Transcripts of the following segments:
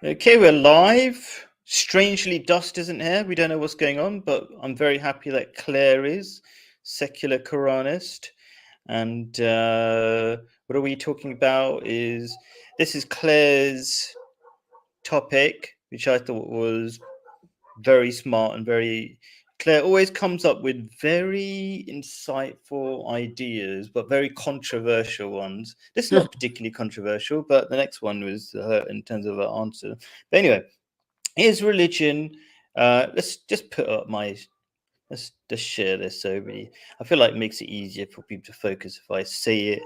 Okay, we're live. Strangely, Dust isn't here. We don't know what's going on, but I'm very happy that Claire is, secular Koranist. And what are we talking about? This is Claire's topic, which I thought was very smart and very. Claire always comes up with very insightful ideas, but very controversial ones. This is not particularly controversial, but the next one was in terms of her answer. But anyway, is religion? Let's just put up my. Let's just share this so I feel like it makes it easier for people to focus if I say it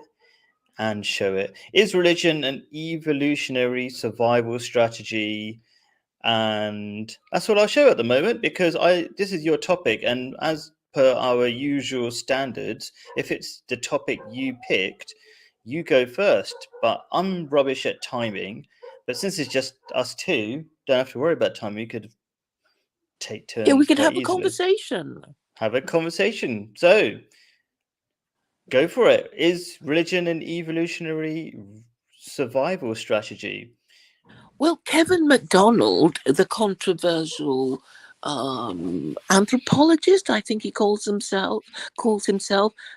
and show it. Is religion an evolutionary survival strategy? And that's what I'll show at the moment, because this is your topic, and as per our usual standards, if it's the topic you picked, you go first. But I'm rubbish at timing, but since it's just us two, don't have to worry about time. We could take turns. Yeah, we could quite have a easily. conversation. Have a conversation. So go for it. Is religion an evolutionary survival strategy? Well, Kevin MacDonald, the controversial anthropologist, I think he calls himself,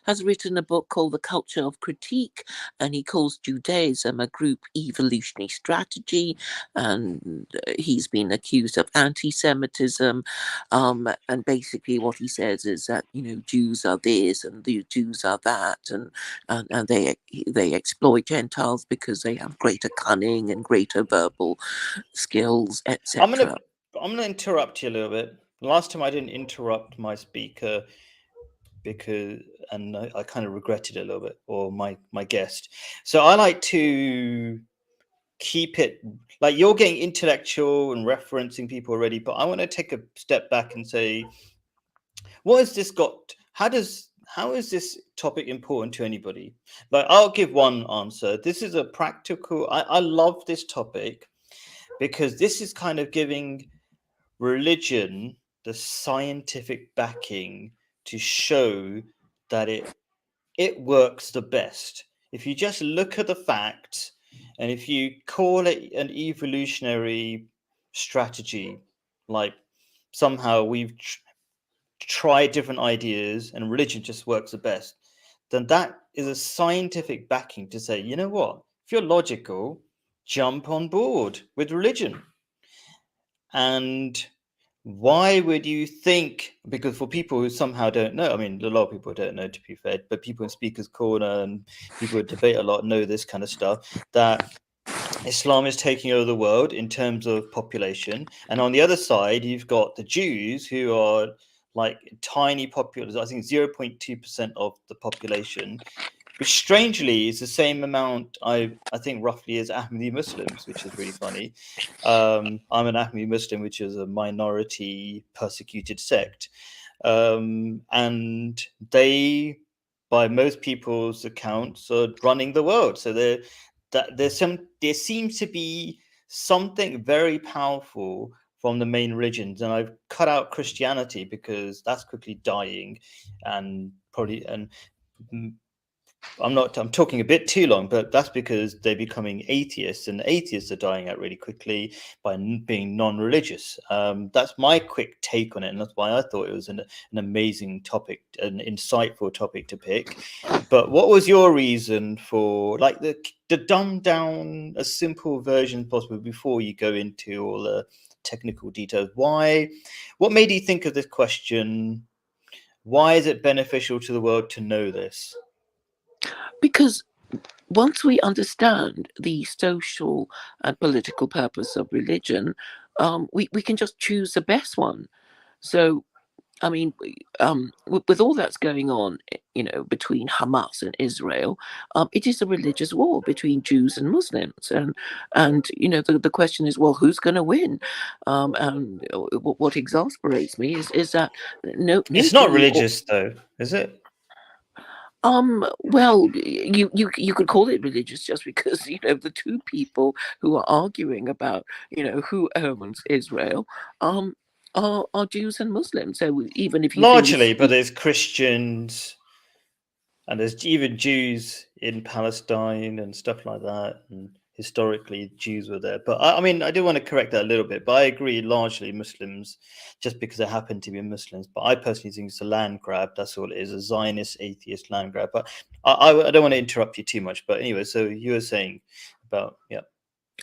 has written a book called The Culture of Critique, and he calls Judaism a group evolutionary strategy, and he's been accused of anti-Semitism, and basically what he says is that, Jews are this and the Jews are that, and they exploit Gentiles because they have greater cunning and greater verbal skills, etc. I'm gonna interrupt you a little bit. Last time I didn't interrupt my speaker and I kind of regretted it a little bit, or my guest. So I like to keep it like you're getting intellectual and referencing people already, but I want to take a step back and say, what has this got? How is this topic important to anybody? Like, I'll give one answer. This is a practical. I love this topic because this is kind of giving religion the scientific backing to show that it works the best. If you just look at the facts, and if you call it an evolutionary strategy, like somehow we've tried different ideas and religion just works the best, then that is a scientific backing to say, you know what, if you're logical, jump on board with religion. And why would you think? Because for people who somehow don't know, I mean, a lot of people don't know, to be fair, but people in Speaker's Corner and people who debate a lot know this kind of stuff, that Islam is taking over the world in terms of population. And on the other side, you've got the Jews, who are like tiny population, I think 0.2% of the population, which strangely is the same amount, I think, roughly as Ahmadi Muslims, which is really funny. I'm an Ahmadi Muslim, which is a minority persecuted sect. And they, by most people's accounts, are running the world. So there seems to be something very powerful from the main religions, and I've cut out Christianity because that's quickly dying, and I'm talking a bit too long, but that's because they're becoming atheists, and atheists are dying out really quickly by being non-religious. That's my quick take on it, and that's why I thought it was an amazing topic, an insightful topic to pick. But what was your reason for, like, the dumb down a simple version possible before you go into all the technical details? What made you think of this question? Why is it beneficial to the world to know this? Because once we understand the social and political purpose of religion, we can just choose the best one. So, I mean, with all that's going on, between Hamas and Israel, it is a religious war between Jews and Muslims, and the question is, well, who's going to win? And what exasperates me is that it's not religious, though, is it? Well, you could call it religious just because the two people who are arguing about who owns Israel are Jews and Muslims. So even if you largely, but there's Christians and there's even Jews in Palestine and stuff like that, and historically Jews were there. But I mean, I do want to correct that a little bit. But I agree, largely Muslims, just because they happen to be Muslims. But I personally think it's a land grab. That's all it is, a Zionist atheist land grab. But I don't want to interrupt you too much. But anyway, so you were saying about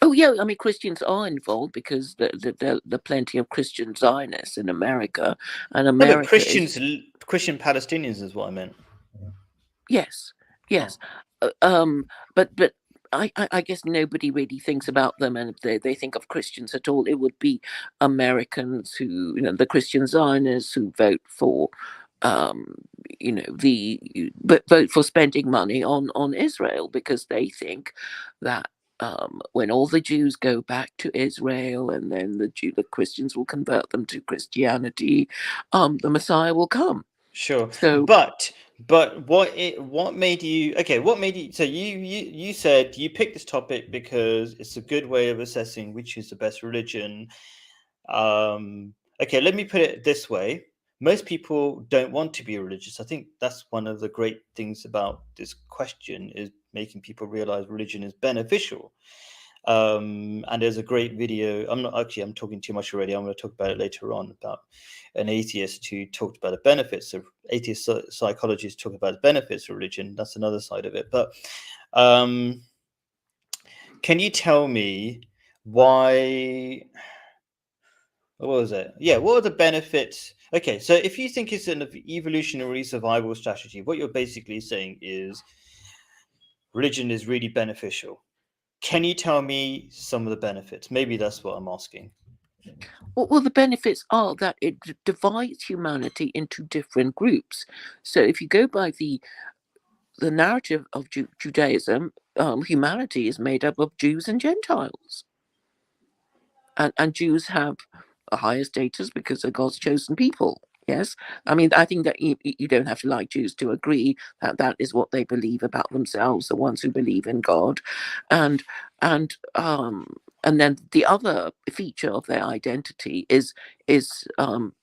Oh yeah, I mean Christians are involved because there are plenty of Christian Zionists in America, and no, but America is Christian Palestinians is what I meant. yes, yes, but I guess nobody really thinks about them, and if they think of Christians at all, it would be Americans who, the Christian Zionists who vote for, but vote for spending money on Israel because they think that when all the Jews go back to Israel and then the Christians will convert them to Christianity, the Messiah will come. Sure, So but what made you so you said you picked this topic because it's a good way of assessing which is the best religion. Okay, let me put it this way. Most people don't want to be religious. I think that's one of the great things about this question, is making people realize religion is beneficial. And there's a great video. I'm talking too much already. I'm going to talk about it later on, about an atheist who talked about the benefits of atheist psychologists talk about the benefits of religion. That's another side of it. But can you tell me why? What was it? Yeah, what are the benefits? Okay, so if you think it's an evolutionary survival strategy, what you're basically saying is religion is really beneficial. Can you tell me some of the benefits? Maybe that's what I'm asking. Well, the benefits are that it divides humanity into different groups. So if you go by the narrative of Judaism, humanity is made up of Jews and Gentiles. And Jews have a higher status because they're God's chosen people. Yes, I mean, I think that you don't have to like Jews to agree that that is what they believe about themselves, the ones who believe in God, and and then the other feature of their identity is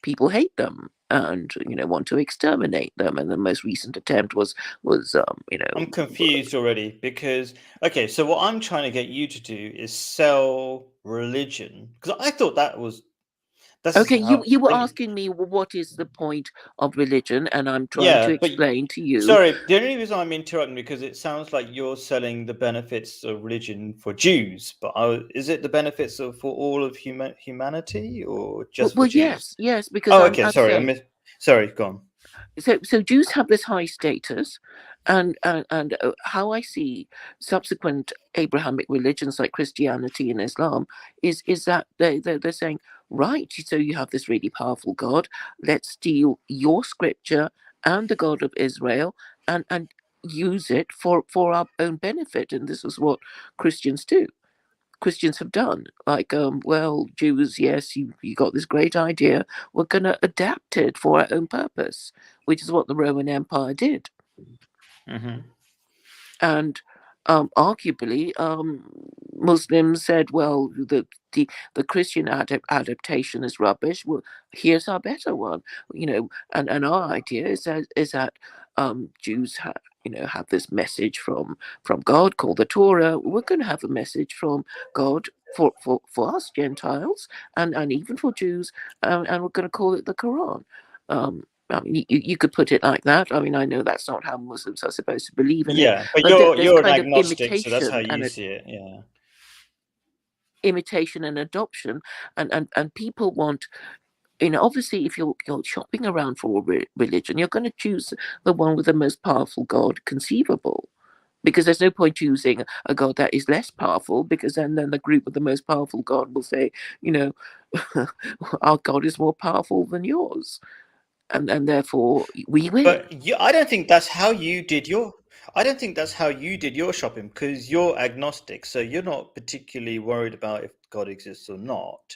people hate them and want to exterminate them. And the most recent attempt was I'm confused already because okay, so what I'm trying to get you to do is sell religion, because I thought that's okay. how You were asking me, well, what is the point of religion, and I'm trying to yeah, but explain to you. sorry, the only reason I'm interrupting because it sounds like you're selling the benefits of religion for Jews, but is it the benefits for all of humanity or just for Well, Jews? yes, because Oh, I'm okay, sorry, saying sorry, go on. so Jews have this high status, and how I see subsequent Abrahamic religions like Christianity and Islam is that they're saying, right, so you have this really powerful God, let's steal your scripture and the God of Israel and use it for our own benefit. And this is what Christians do. Christians have done. Like, well, Jews, yes, you got this great idea. We're going to adapt it for our own purpose, which is what the Roman Empire did. Mm-hmm. And arguably, Muslims said, well, the Christian adaptation is rubbish. Well, here's our better one, and our idea is that Jews have this message from God called the Torah. We're going to have a message from God for us Gentiles and even for Jews, and we're going to call it the Quran. I mean, you could put it like that. I mean, I know that's not how Muslims are supposed to believe in it, Yeah, but but there's you're an kind of agnostic, so that's how you see it. Yeah. imitation and adoption, and people want. Obviously, if you're shopping around for a religion, you're going to choose the one with the most powerful God conceivable, because there's no point choosing a God that is less powerful, because then the group with the most powerful God will say, our God is more powerful than yours, and therefore we win. But I don't think that's how you did your. I don't think that's how you did your shopping, because you're agnostic, so you're not particularly worried about if God exists or not.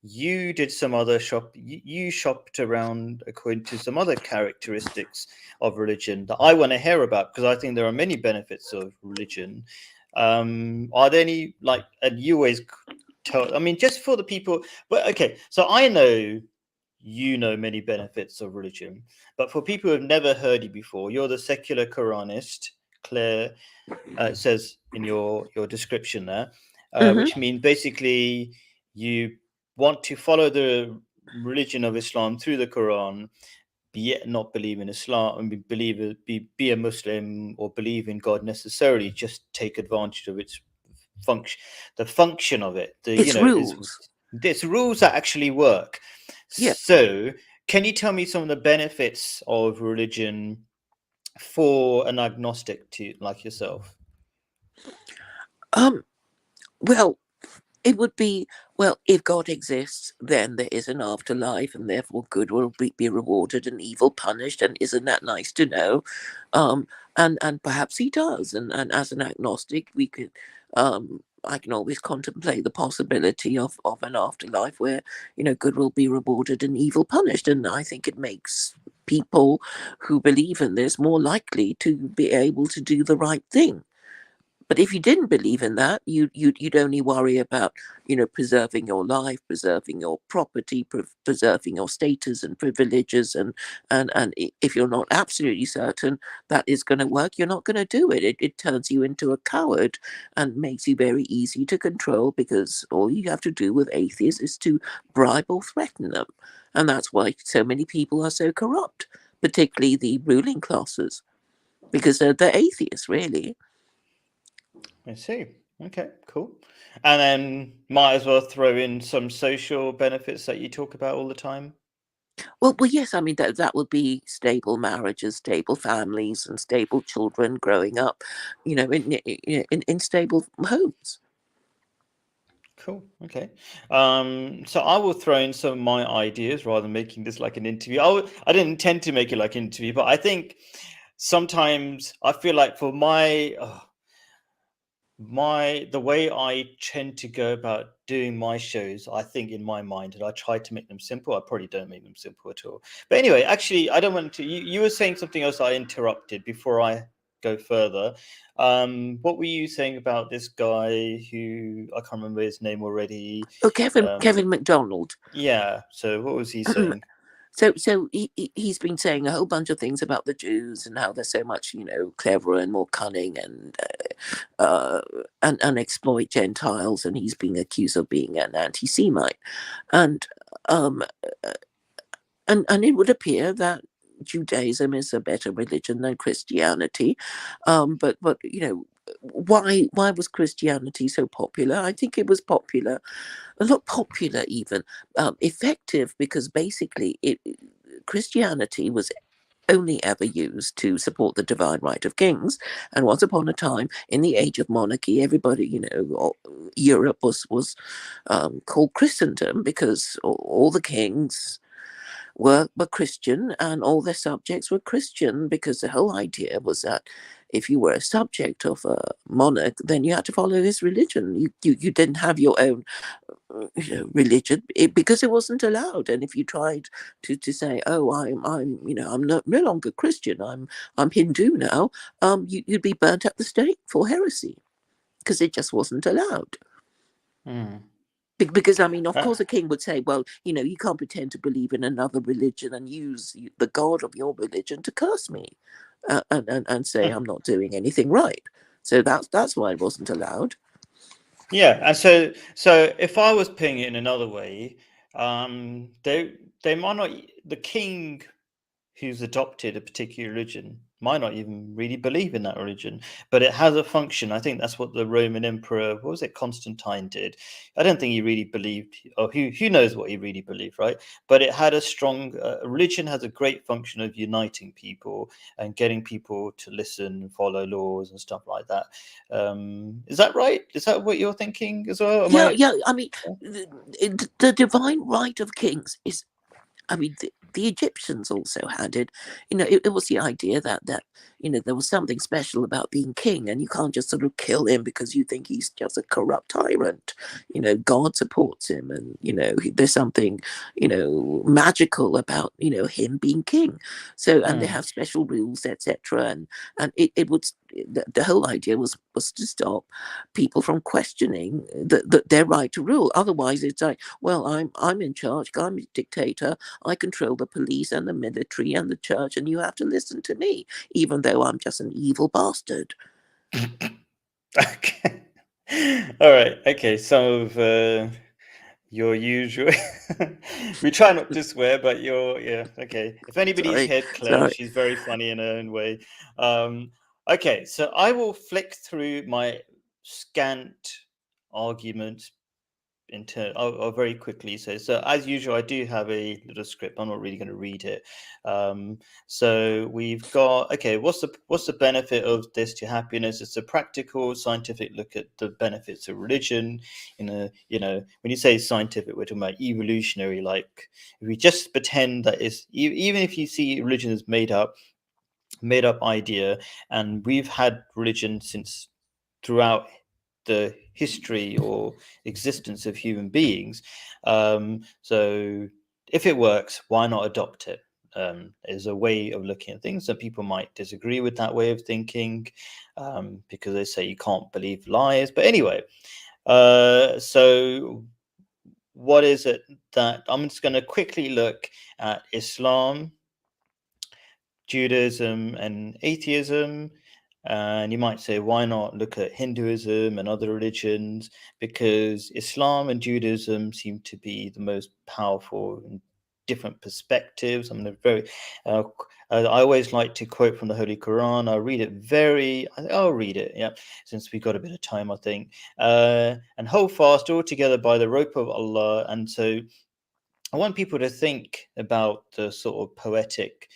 You did some other shop. You shopped around according to some other characteristics of religion that I want to hear about, because I think there are many benefits of religion. Are there any And you always tell. I mean, just for the people. But okay, so I know you know many benefits of religion, but for people who've never heard you before, you're the secular Koranist, Claire says in your description there, Mm-hmm. which means basically you want to follow the religion of Islam through the Quran, yet not believe in Islam and be a Muslim or believe in God necessarily. Just take advantage of its function, the function of it. It's rules. It's rules that actually work. Yeah. So, can you tell me some of the benefits of religion for an agnostic to like yourself? Well, it would be, well, if God exists, then there is an afterlife, and therefore good will be rewarded and evil punished. And isn't that nice to know? And perhaps he does. And as an agnostic, we could, I can always contemplate the possibility of an afterlife where, good will be rewarded and evil punished. And I think it makes people who believe in this more likely to be able to do the right thing. But if you didn't believe in that, you'd only worry about, preserving your life, preserving your property, preserving your status and privileges, and if you're not absolutely certain that is going to work, you're not going to do it. It turns you into a coward and makes you very easy to control, because all you have to do with atheists is to bribe or threaten them, and that's why so many people are so corrupt, particularly the ruling classes, because they're atheists, really. I see. Okay, cool. And then might as well throw in some social benefits that you talk about all the time. Well, yes. I mean, that would be stable marriages, stable families, and stable children growing up, in stable homes. Cool. Okay. So I will throw in some of my ideas rather than making this like an interview. I didn't intend to make it like an interview, but I think sometimes I feel like for the way I tend to go about doing my shows, I think in my mind, and I try to make them simple. I probably don't make them simple at all. But anyway, actually, I don't want to. You were saying something else. I interrupted before I go further. What were you saying about this guy who I can't remember his name already? Oh, Kevin MacDonald. Yeah. So what was he saying? So he's been saying a whole bunch of things about the Jews and how they're so much, cleverer and more cunning and exploit Gentiles, and he's being accused of being an anti-Semite, and and it would appear that Judaism is a better religion than Christianity, but why was Christianity so popular? I think it was popular, not popular even, effective, because basically Christianity was only ever used to support the divine right of kings. And once upon a time, in the age of monarchy, everybody, Europe was called Christendom, because all the kings were Christian, and all their subjects were Christian, because the whole idea was that if you were a subject of a monarch, then you had to follow his religion. You didn't have your own religion, because it wasn't allowed. And if you tried to say, oh, I'm no longer Christian, I'm Hindu now, you'd be burnt at the stake for heresy, because it just wasn't allowed. Because, I mean, of course, a king would say, well, you can't pretend to believe in another religion and use the God of your religion to curse me, and say I'm not doing anything right. So that's why it wasn't allowed. Yeah, and so if I was putting it in another way, they might not, the king who's adopted a particular religion might not even really believe in that religion, but it has a function. I think that's what the Roman emperor, what was it, Constantine did. I don't think he really believed, or who knows what he really believed, right? But it had a strong, religion has a great function of uniting people and getting people to listen and follow laws and stuff like that. Is that right? Is that what you're thinking as well? Yeah. I mean, the divine right of kings is, I mean, the Egyptians also had it. It was the idea that there was something special about being king, and you can't just sort of kill him because you think he's just a corrupt tyrant. God supports him, and there's something magical about him being king. So, and they have special rules, etc. And it would, the whole idea was to stop people from questioning their right to rule. Otherwise, it's like, well, I'm in charge, I'm a dictator, I control the police and the military and the church, and you have to listen to me, even though I'm just an evil bastard. Okay. All right. Okay. Some of your usual. We try not to swear, but yeah. Okay. If anybody's heard Claire, she's very funny in her own way. Okay. So I will flick through my scant arguments I'll very quickly say. So as usual, I do have a little script. I'm not really going to read it. So we've got, okay, what's the benefit of this to happiness? It's a practical scientific look at the benefits of religion. When you say scientific, we're talking about evolutionary. Like if we just pretend that it's even if you see religion as made up idea, and we've had religion since throughout the history or existence of human beings. So if it works, why not adopt it? Is a way of looking at things. Some people might disagree with that way of thinking because they say you can't believe lies. But anyway, so what is it that I'm just going to quickly look at Islam, Judaism, and atheism. And you might say, why not look at Hinduism and other religions? Because Islam and Judaism seem to be the most powerful in different perspectives. I always like to quote from the Holy Quran. I'll read it, yeah, since we've got a bit of time, I think. And hold fast all together by the rope of Allah. And so I want people to think about the sort of poetic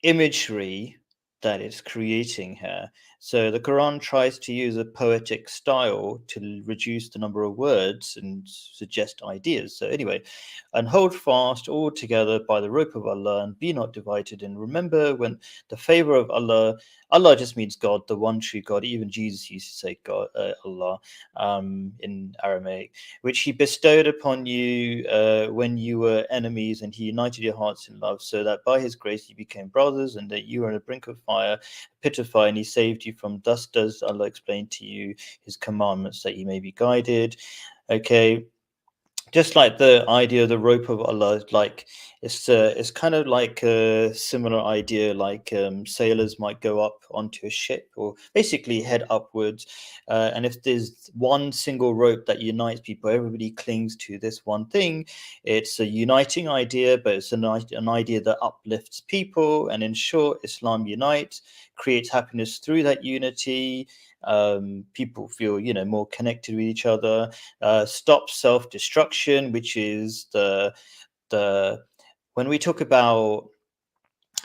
imagery that it's creating here. So the Quran tries to use a poetic style to reduce the number of words and suggest ideas. So anyway, and hold fast all together by the rope of Allah and be not divided. And remember when the favor of Allah just means God, the one true God. Even Jesus used to say God, Allah, in Aramaic, which he bestowed upon you when you were enemies, and he united your hearts in love, so that by his grace you became brothers, and that you were on the brink of fire, pit of fire, and he saved you from dust. Does Allah explain to you his commandments that you may be guided? Okay. Just like the idea of the rope of Allah, like it's kind of like a similar idea, like sailors might go up onto a ship or basically head upwards, and if there's one single rope that unites people, everybody clings to this one thing. It's a uniting idea, but it's an idea that uplifts people. And in short, Islam unites, creates happiness through that unity. People feel more connected with each other. Stop self-destruction, which is the when we talk about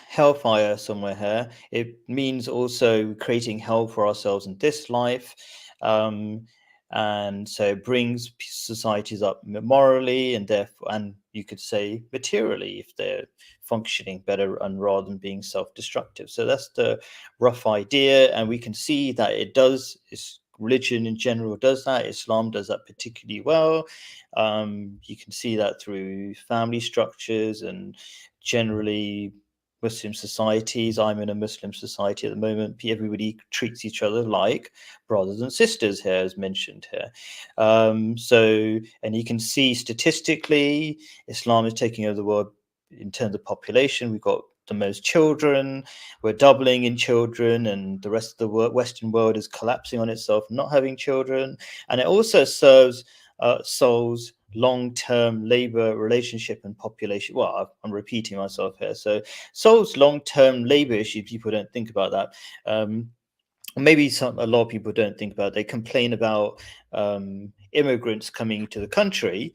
hellfire somewhere here, it means also creating hell for ourselves in this life. And so it brings societies up morally, and therefore, and you could say materially, if they're functioning better and rather than being self-destructive. So that's the rough idea, and we can see that it does. Religion in general does that. Islam does that particularly well. You can see that through family structures and generally Muslim societies. I'm in a Muslim society at the moment. Everybody treats each other like brothers and sisters here, as mentioned here. And you can see statistically, Islam is taking over the world in terms of population. We've got the most children. We're doubling in children, and the rest of the Western world is collapsing on itself, not having children. And it also serves souls long-term labor relationship and population. Well, I'm repeating myself here. So solves long-term labor issue. People don't think about that. Maybe a lot of people don't think about it. They complain about immigrants coming to the country,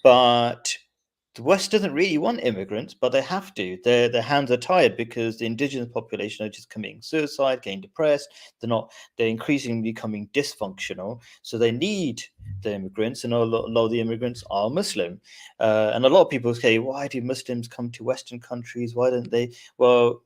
but the West doesn't really want immigrants, but they have to. Their hands are tied because the indigenous population are just committing suicide, getting depressed. They're increasingly becoming dysfunctional. So they need the immigrants, and a lot of the immigrants are Muslim. And a lot of people say, why do Muslims come to Western countries? Why don't they? Well,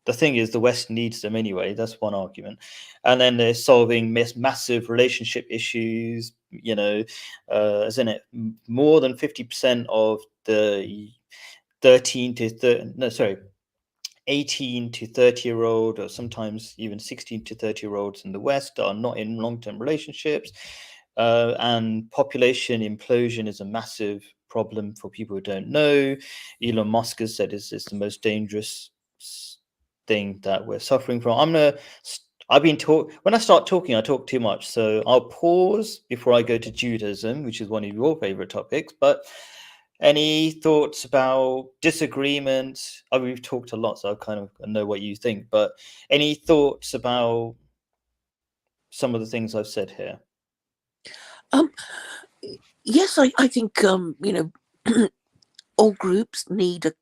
the thing is, the West needs them anyway. That's one argument. And then they're solving massive relationship issues. Isn't it more than 50% of the 18 to 30-year-old, or sometimes even 16 to 30-year-olds in the West are not in long-term relationships. And population implosion is a massive problem for people who don't know. Elon Musk has said it's the most dangerous thing that we're suffering from. When I start talking, I talk too much. So I'll pause before I go to Judaism, which is one of your favorite topics. But any thoughts about disagreements? We've talked a lot, so I kind of know what you think. But any thoughts about some of the things I've said here? Yes, I think all groups need a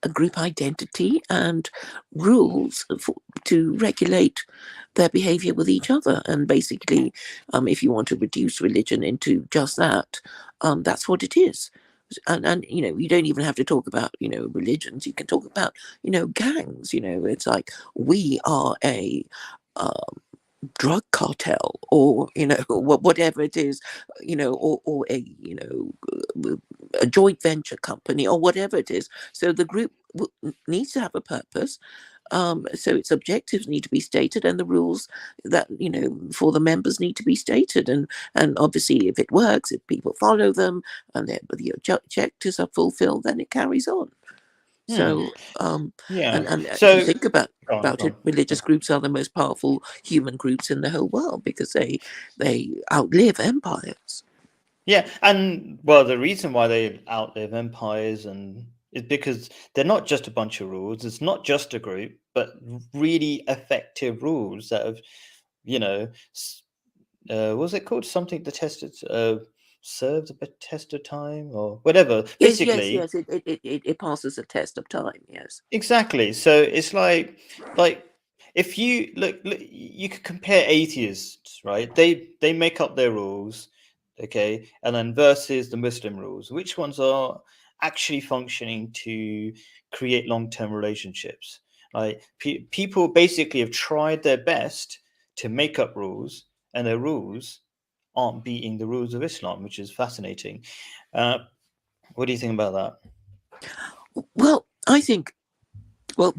group identity and rules to regulate their behavior with each other. And basically, if you want to reduce religion into just that, that's what it is. And you don't even have to talk about religions. You can talk about gangs. It's like we are a drug cartel, or whatever it is, or a joint venture company, or whatever it is. So the group needs to have a purpose. So its objectives need to be stated, and the rules that for the members need to be stated. And obviously, if it works, if people follow them, and the objectives are fulfilled, then it carries on. So Yeah. and So if you think about go it, on. religious groups are the most powerful human groups in the whole world, because they outlive empires. Yeah, and well, the reason why they outlive empires is because they're not just a bunch of rules. It's not just a group, but really effective rules that have, what was it called? Something the tested serves a test of time or whatever. Yes, Basically, it passes a test of time. Yes, exactly. So it's like if you look, you could compare atheists, right? They make up their rules, okay, and then versus the Muslim rules. Which ones are actually functioning to create long-term relationships? Like people basically have tried their best to make up rules, and their rules aren't beating the rules of Islam, which is fascinating. What do you think about that? well, I think, well,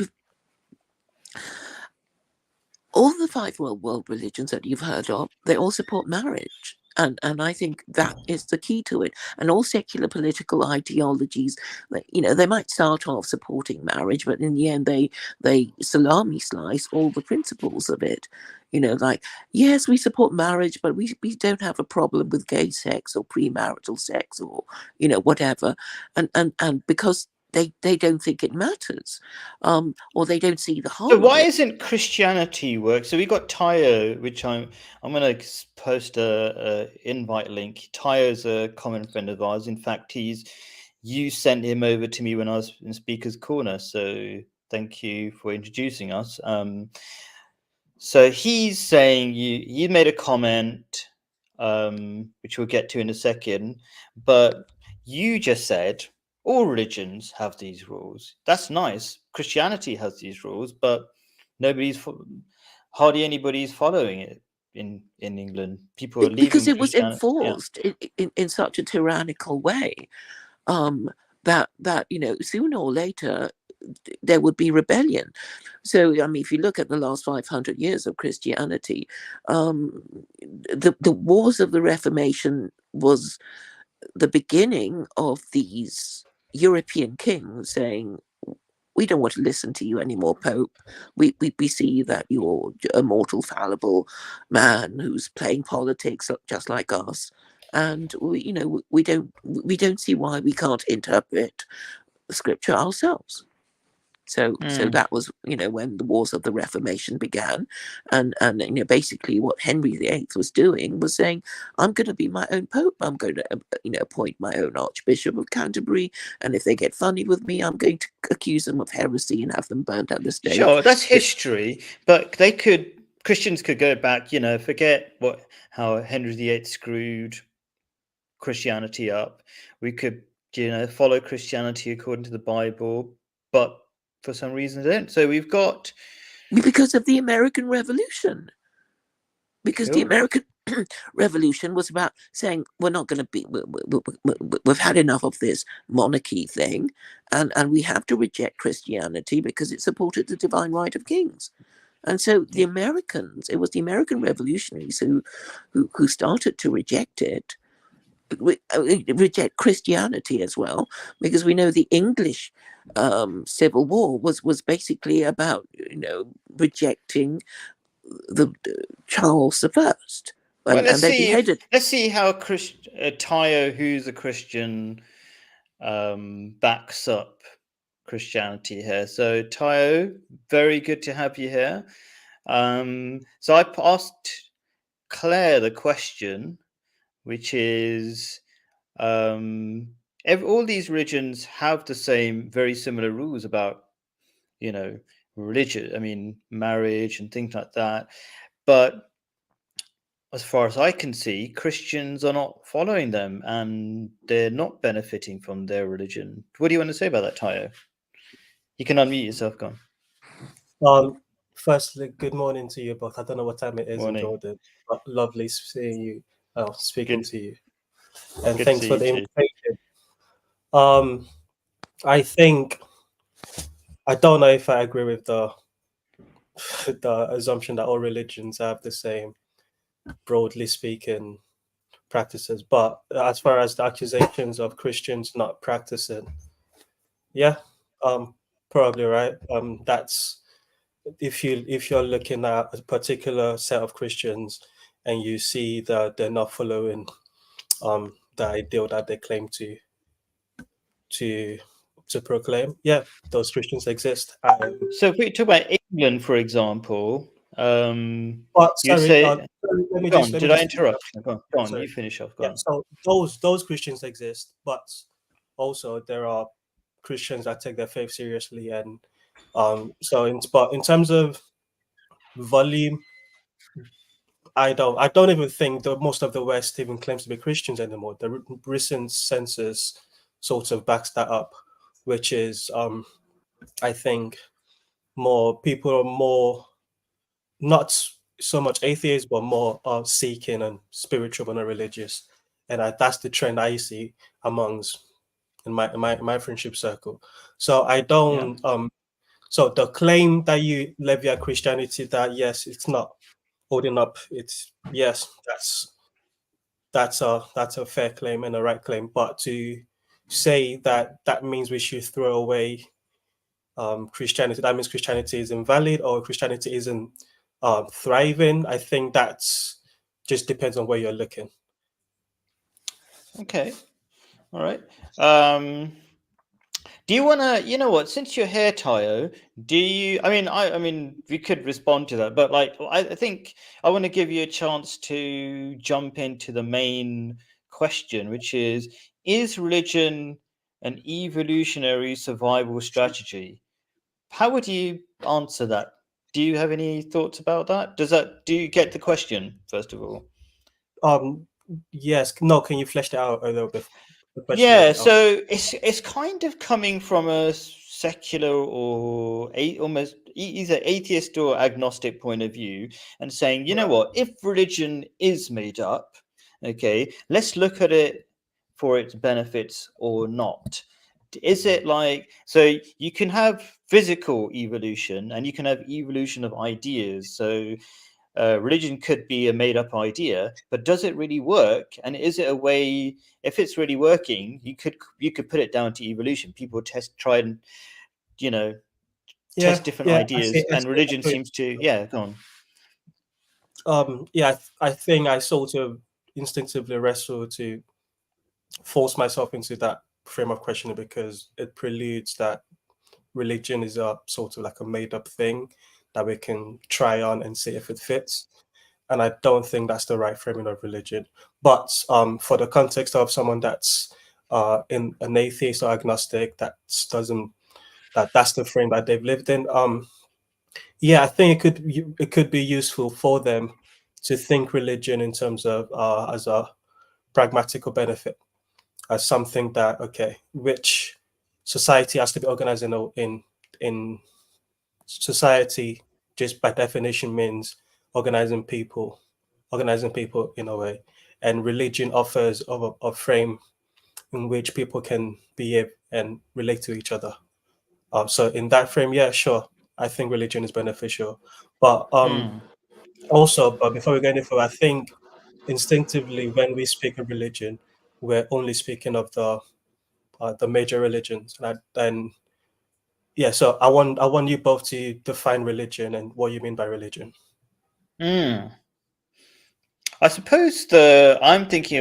all the five world religions that you've heard of, they all support marriage. And I think that is the key to it. And all secular political ideologies, they might start off supporting marriage, but in the end, they salami slice all the principles of it. Like, yes, we support marriage, but we don't have a problem with gay sex or premarital sex, or whatever. And because they don't think it matters, or they don't see the So harm of why it. isn't Christianity work? So we got Tayo, which I'm going to post a invite link. Tayo's a common friend of ours. In fact, you sent him over to me when I was in Speaker's Corner. So thank you for introducing us. So he's saying you made a comment, which we'll get to in a second, but you just said all religions have these rules. That's nice. Christianity has these rules, but hardly anybody's following it in England. People are Because leaving it was Christianity. Yeah. enforced in such a tyrannical way, that sooner or later there would be rebellion. So I mean, if you look at the last 500 years of Christianity, the wars of the Reformation was the beginning of these European kings saying, we don't want to listen to you anymore, Pope. We see that you're a mortal, fallible man who's playing politics just like us, and we don't see why we can't interpret scripture ourselves. So that was when the wars of the Reformation began, and basically what Henry VIII was doing was saying, I'm going to be my own pope. I'm going to appoint my own Archbishop of Canterbury, and if they get funny with me, I'm going to accuse them of heresy and have them burnt at the stake. Sure, that's history, but Christians could go back, forget how Henry VIII screwed Christianity up. We could, follow Christianity according to the Bible, but for some reason they don't. So we've got Because of the American Revolution. Because the cool. American Revolution was about saying, we're not going to be, we've had enough of this monarchy thing, and we have to reject Christianity because it supported the divine right of kings. And so the Americans, it was the American revolutionaries who started to reject it. reject Christianity as well, because we know the English Civil War was basically about rejecting the Charles the First, Well, and they beheaded. Let's see how Tayo, who's a Christian, backs up Christianity here. So Tayo, very good to have you here. So I asked Claire the question, which is, all these religions have the same, very similar rules about, religion. I mean, marriage and things like that. But as far as I can see, Christians are not following them, and they're not benefiting from their religion. What do you want to say about that, Tayo? You can unmute yourself, go on. Firstly, good morning to you both. I don't know what time it is Morning. in Jordan, but lovely seeing you, speaking Good. to you. And Good thanks to for see the you invitation. I think, I don't know if I agree with the assumption that all religions have the same, broadly speaking, practices. But as far as the accusations of Christians not practicing, yeah, probably right. That's if you're looking at a particular set of Christians and you see that they're not following the ideal that they claim to proclaim, yeah, those Christians exist. So if we talk about England, for example, But you'd sorry, say, let me go on, just did I interrupt? Go on, sorry. you finish off, go Yeah, on. so those Christians exist, but also there are Christians that take their faith seriously, and but in terms of volume, I don't even think that most of the West even claims to be Christians anymore. The recent census sort of backs that up, which is I think more people are more not so much atheists, but more seeking and spiritual and not religious, and that's the trend I see amongst in my friendship circle. So I don't so the claim that you levy at Christianity that yes, it's not holding up, it's yes, that's a fair claim and a right claim. But to say that means we should throw away Christianity, that means Christianity is invalid or Christianity isn't thriving, I think that's just depends on where you're looking. Okay, all right. Do you want to, you know what, since you're here, Tayo, do you, I mean, we could respond to that, but like, I think I want to give you a chance to jump into the main question, which is religion an evolutionary survival strategy? How would you answer that? Do you have any thoughts about that? Do you get the question, first of all? Yes, no, can you flesh that out a little bit? The question a Yeah, bit out? so it's kind of coming from a secular or almost either atheist or agnostic point of view, and saying, you know what, if religion is made up, okay, let's look at it for its benefits or not. Is it like, so you can have physical evolution and you can have evolution of ideas. So religion could be a made up idea, but does it really work? And is it a way, if it's really working, you could put it down to evolution. People try and, test different ideas, and religion seems to, go on. I think I sort of instinctively wrestle to force myself into that frame of questioning because it preludes that religion is a sort of like a made up thing that we can try on and see if it fits. And I don't think that's the right framing of religion. But for the context of someone that's in an atheist or agnostic that's the frame that they've lived in. I think it could be useful for them to think religion in terms of as a pragmatical benefit, as something that which society has to be organized in society. Just by definition means organizing people in a way, and religion offers a frame in which people can behave and relate to each other. So in that frame, yeah, sure, I think religion is beneficial, but but before we get into it, I think instinctively when we speak of religion, we're only speaking of the major religions. Yeah, so I want you both to define religion and what you mean by religion. I suppose I'm thinking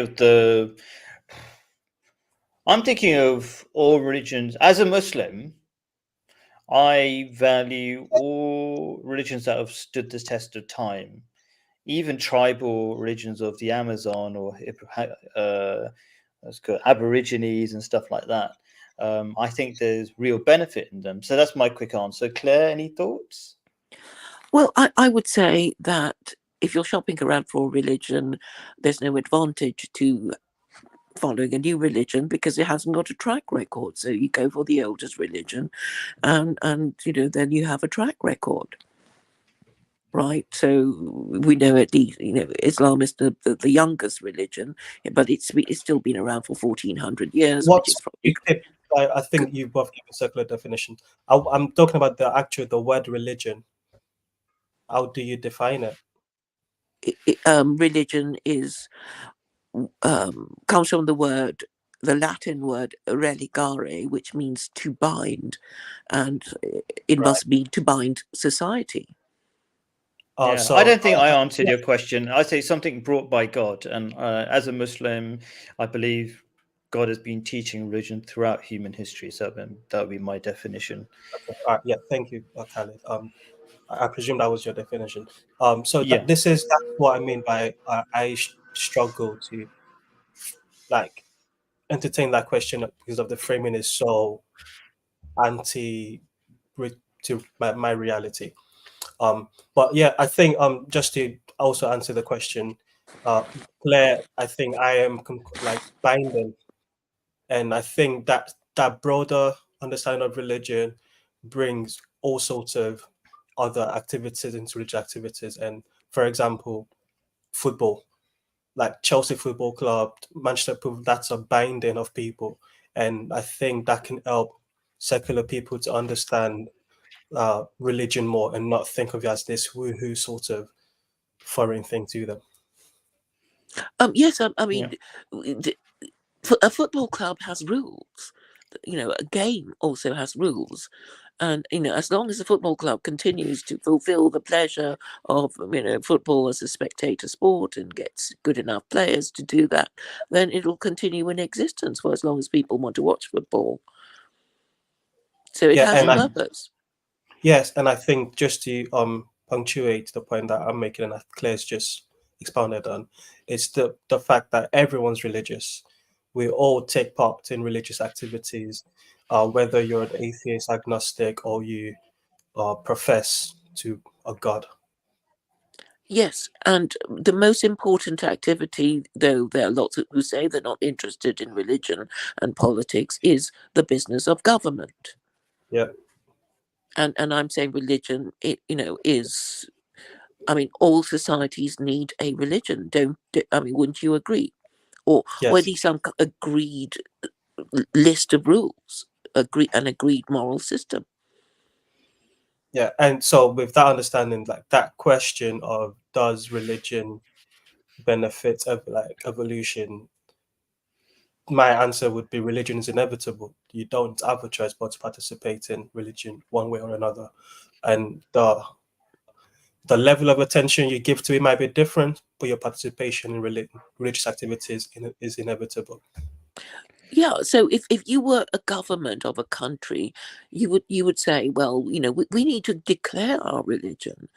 of all religions. As a Muslim, I value all religions that have stood the test of time, even tribal religions of the Amazon or Aborigines and stuff like that. I think there's real benefit in them. So that's my quick answer. Claire, any thoughts? Well, I would say that if you're shopping around for a religion, there's no advantage to following a new religion because it hasn't got a track record. So you go for the oldest religion, and then you have a track record, right? So we know at least Islam is the youngest religion, but it's still been around for 1400 years, which is probably. I think you both give a circular definition. I'm talking about the word religion. How do you define it? Religion comes from the Latin word religare, which means to bind, and it must mean to bind society. So I don't think I answered your question. I say something brought by God, and as a Muslim, I believe God has been teaching religion throughout human history. So that would be my definition. Yeah, thank you, Khalid. I presume that was your definition. So Yeah. that's what I mean by I struggle to like entertain that question because of the framing is so anti to my reality. But yeah, I think just to also answer the question, Claire, I think I am binding, and I think that broader understanding of religion brings all sorts of other activities into religious activities. And for example, football, like Chelsea Football Club, Manchester Football, that's a binding of people. And I think that can help secular people to understand religion more and not think of it as this woohoo sort of foreign thing to them. Yes, I mean, a football club has rules. A game also has rules. And, as long as the football club continues to fulfill the pleasure of, football as a spectator sport and gets good enough players to do that, then it'll continue in existence for as long as people want to watch football. So it has a purpose. Yes, and I think just to punctuate the point that I'm making and that Claire's just expounded on, it's the fact that everyone's religious. We all take part in religious activities, whether you're an atheist, agnostic, or you profess to a god. Yes, and the most important activity, though there are lots who say they're not interested in religion and politics, is the business of government. Yeah. And I'm saying religion, is. I mean, all societies need a religion. Wouldn't you agree? Or at least some agreed list of rules, an agreed moral system. Yeah, and so with that understanding, like that question of does religion benefit evolution, my answer would be religion is inevitable. You don't have a choice but to participate in religion one way or another, and the level of attention you give to it might be different, but your participation in religious activities is inevitable. Yeah, so if you were a government of a country, you would say, well, we need to declare our religion.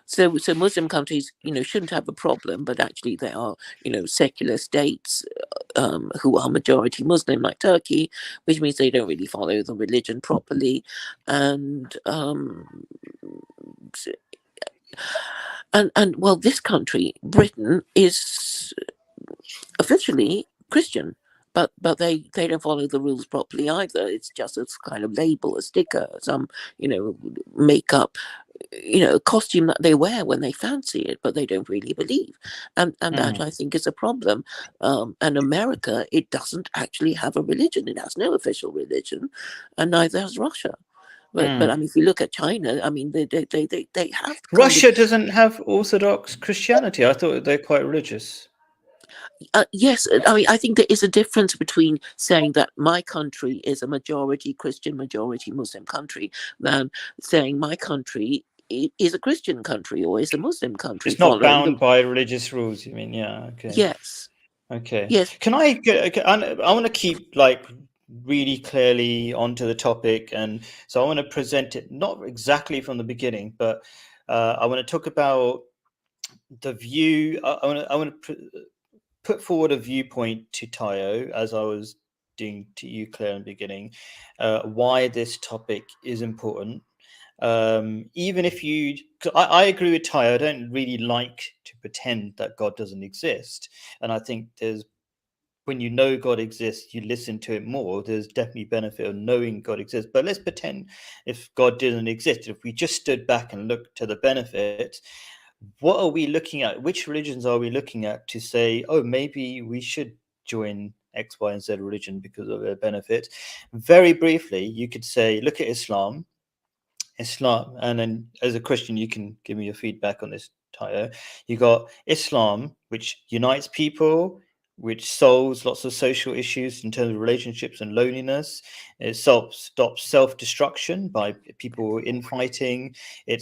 So Muslim countries, shouldn't have a problem, but actually there are, secular states who are majority Muslim, like Turkey, which means they don't really follow the religion properly, and well, this country, Britain, is officially Christian, but they don't follow the rules properly either. It's just a kind of label, a sticker, some makeup, a costume that they wear when they fancy it, but they don't really believe, and that I think is a problem. And America, it doesn't actually have a religion; it has no official religion, and neither has Russia. But I mean, if you look at China, I mean, they have Russia doesn't have Orthodox Christianity. I thought they're quite religious. Yes, I mean, I think there is a difference between saying that my country is a majority Christian, majority Muslim country, than saying my country is a Christian country or is a Muslim country It's not following the. bound by religious rules, you mean? Yeah, okay. Yes, Okay. yes. Can I want to keep like really clearly onto the topic, and so I want to present it not exactly from the beginning, but I want to talk about the view. I want to put forward a viewpoint to Tayo, as I was doing to you, Claire, in the beginning, why this topic is important. Even if you, I agree with Tayo, I don't really like to pretend that God doesn't exist. And I think when you know God exists, you listen to it more. There's definitely benefit of knowing God exists. But let's pretend if God didn't exist, if we just stood back and looked to the benefit, what are we looking at? Which religions are we looking at to say, oh, maybe we should join X, Y, and Z religion because of their benefit? Very briefly, you could say, look at Islam, and then as a Christian, you can give me your feedback on this, Tayo. You got Islam, which unites people, which solves lots of social issues in terms of relationships and loneliness. It stops self-destruction by people infighting. And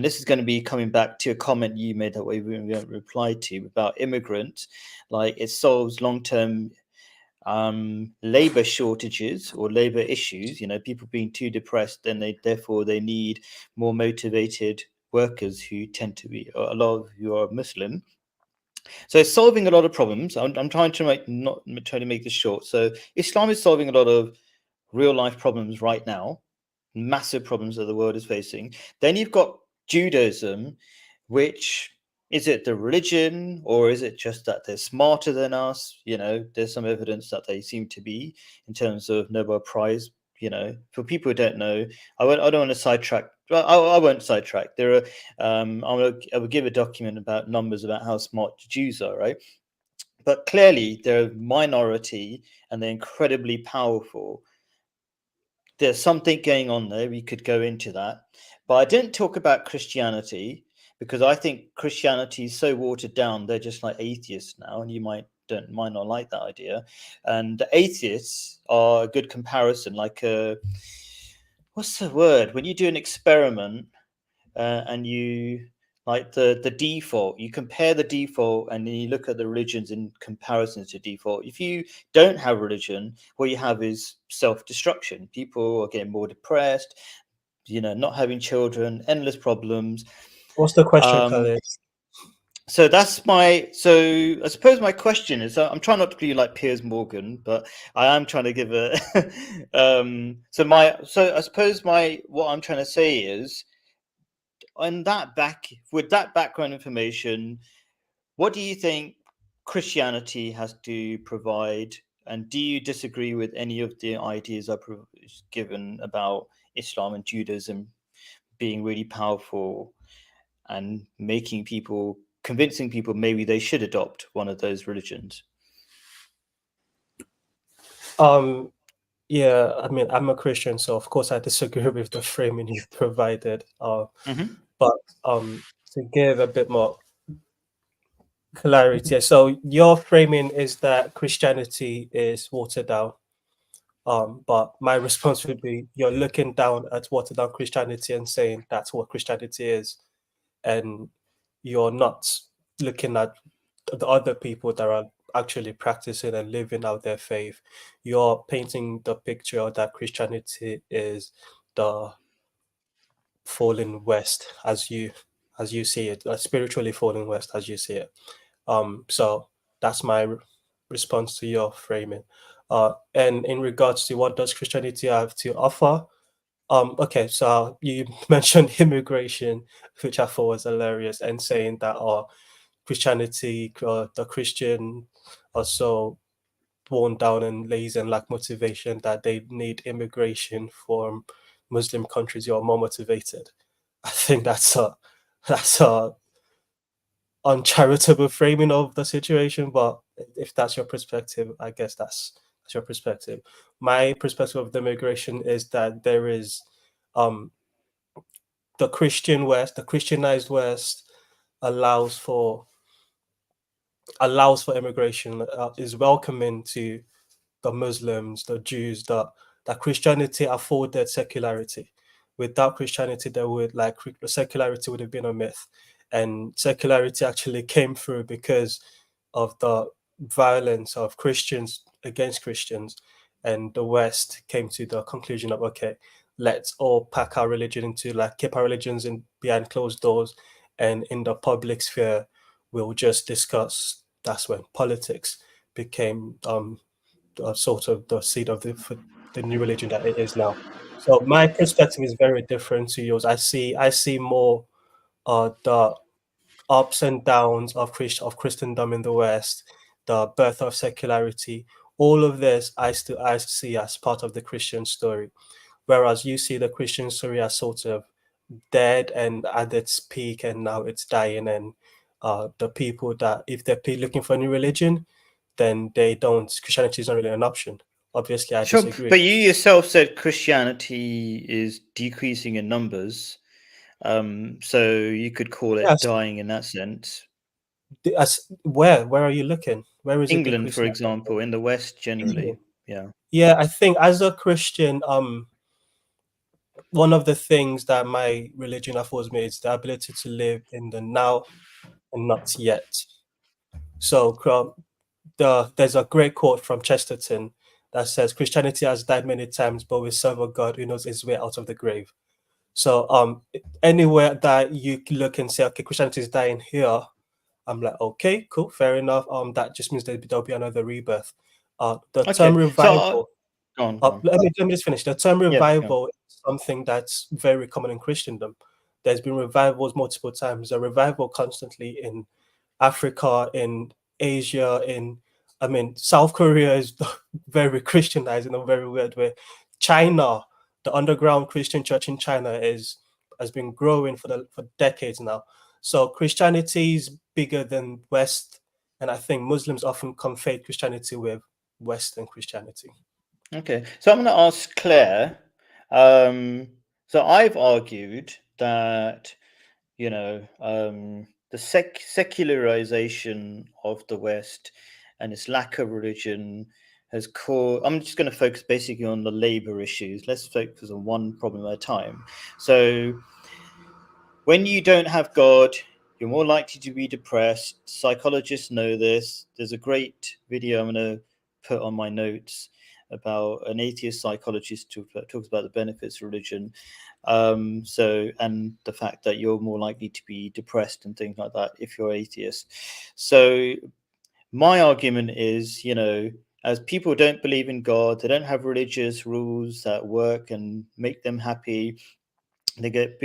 this is going to be coming back to a comment you made that we haven't replied to about immigrants. Like, it solves long-term labor shortages or labor issues, people being too depressed, then they need more motivated workers who tend to be a lot of who are Muslim. So it's solving a lot of problems. I'm trying to make this short. So Islam is solving a lot of real life problems right now, massive problems that the world is facing. Then you've got Judaism, which, is it the religion, or is it just that they're smarter than us? There's some evidence that they seem to be in terms of Nobel Prize. For people who don't know, I don't want to sidetrack. Well, I won't sidetrack. There are, I will give a document about numbers about how smart Jews are, right? But clearly, they're a minority and they're incredibly powerful. There's something going on there. We could go into that. But I didn't talk about Christianity because I think Christianity is so watered down. They're just like atheists now, and you might not like that idea. And the atheists are a good comparison. Like what's the word? When you do an experiment and you like the default, you compare the default and then you look at the religions in comparison to default. If you don't have religion, what you have is self-destruction. People are getting more depressed, not having children, endless problems. What's the question, Khalid? So I suppose my question is, I'm trying not to be like Piers Morgan, but I am trying to give a so I suppose what I'm trying to say is, with that background information, what do you think Christianity has to provide? And do you disagree with any of the ideas I've given about Islam and Judaism being really powerful and convincing people maybe they should adopt one of those religions? Yeah, I mean, I'm a Christian, so of course I disagree with the framing you provided. But to give a bit more clarity, so your framing is that Christianity is watered down. But my response would be, you're looking down at watered down Christianity and saying that's what Christianity is, and you're not looking at the other people that are actually practicing and living out their faith. You're painting the picture that Christianity is the fallen west as you see it, spiritually fallen west as you see it. So that's my response to your framing. And in regards to what does Christianity have to offer, okay, so you mentioned immigration, which I thought was hilarious, and saying that Christianity, the Christian are so worn down and lazy and lack motivation that they need immigration from Muslim countries who are more motivated. I think that's a uncharitable framing of the situation, but if that's your perspective, I guess that's your perspective. My perspective of the immigration is that there is the Christian West, the Christianized West allows for allows for immigration, is welcoming to the Muslims, the Jews, that Christianity afforded secularity. Without Christianity, there would secularity would have been a myth, and secularity actually came through because of the violence of Christians against Christians, and the West came to the conclusion of, okay, let's all pack our religion into, keep our religions in behind closed doors, and in the public sphere we'll just discuss. That's when politics became sort of the seed of the new religion that it is now. So my perspective is very different to yours. I see more the ups and downs of Christendom in the West, the birth of secularity. All of this I see as part of the Christian story, whereas you see the Christian story as sort of dead and at its peak, and now it's dying. And the people that, if they're looking for a new religion, then they don't. Christianity is not really an option. Obviously, I Sure, disagree. but you yourself said Christianity is decreasing in numbers, so you could call it Yes. dying in that sense. Where are you looking? Where is it England, for decreasing? example, in the West generally, England. yeah. Yeah, I think as a Christian, one of the things that my religion affords me is the ability to live in the now and not yet. So there's a great quote from Chesterton that says, "Christianity has died many times, but we serve a God who knows his way out of the grave." So anywhere that you look and say, okay, Christianity is dying here, I'm like, okay, cool, fair enough. That just means there'll be another rebirth. The term Okay, so revival. go on, go on. Let me just finish. The term Yeah, go on. revival is something that's very common in Christendom. There's been revivals multiple times. A revival constantly in Africa, in Asia, South Korea is very Christianized in a very weird way. China, the underground Christian church in China has been growing for decades now. So Christianity is bigger than West, and I think Muslims often conflate Christianity with Western Christianity. Okay, so I'm going to ask Claire. So I've argued that the secularization of the West and its lack of religion has caused. I'm just going to focus basically on the labor issues. Let's focus on one problem at a time. So when you don't have God, you're more likely to be depressed. Psychologists know this. There's a great video I'm going to put on my notes about an atheist psychologist who talks about the benefits of religion. And the fact that you're more likely to be depressed and things like that if you're atheist. So my argument is, as people don't believe in God, they don't have religious rules that work and make them happy. They get